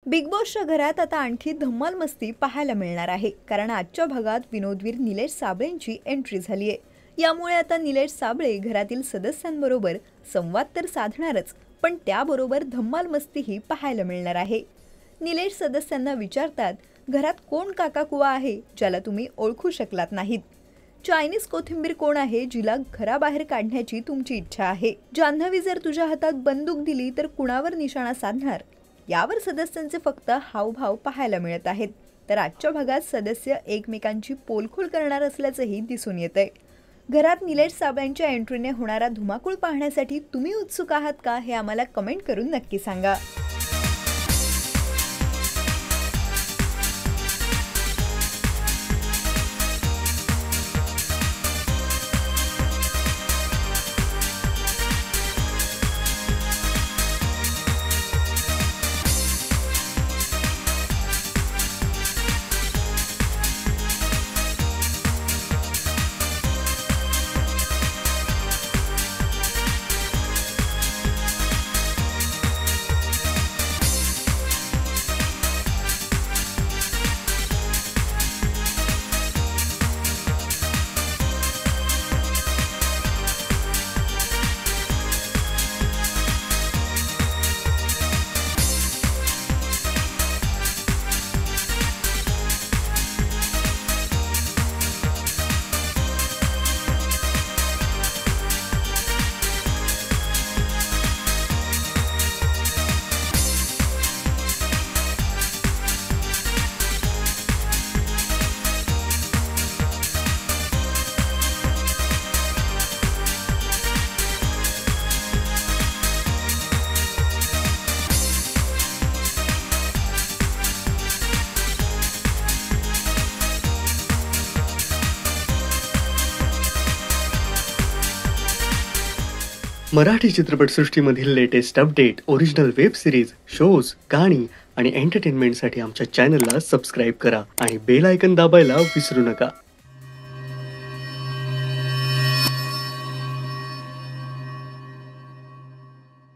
Big बॉसच्या घरात आता आणखी धम्माल मस्ती पाहायला मिळणार आहे, कारण आजच्या भागात विनोदवीर निलेश साबळेंची एंट्री झाली आहे। यामुळे आता निलेश साबळे घरातील सदस्यांबरोबर संवाद तर साधणारच, पण त्याबरोबर धम्माल मस्तीही पाहायला मिळणार आहे। निलेश सदस्यांना विचारतात, घरात कोण काकाकुवा आहे ज्याला तुम्ही ओळखू शकलात नाहीत? चायनीज कोथिंबीर कोण आहे जिला घराबाहेर काढण्याची तुमची इच्छा आहे? जान्हवी जर तुझ्या हातात बंदूक दिली तर कुणावर निशाणा साधणार? यावर सदस्यांचे फक्त हावभाव पाहायला मिळत आहेत। तर आजच्या भागात सदस्य एकमेकांची पोलखोल करणार असल्याचंही दिसून येतंय। घरात निलेश साबळेंच्या एंट्रीने होणारा धुमाकूळ पाहण्यासाठी तुम्ही उत्सुक आहात का, हे आम्हाला कमेंट करून नक्की सांगा। मराठी चित्रपटसृष्टीमधील latest update, original web series, shows, गाणी आणि एंटरटेनमेंटसाठी आमच्या चॅनलला सबस्क्राईब करा आणि बेल आयकॉन दाबायला विसरू नका।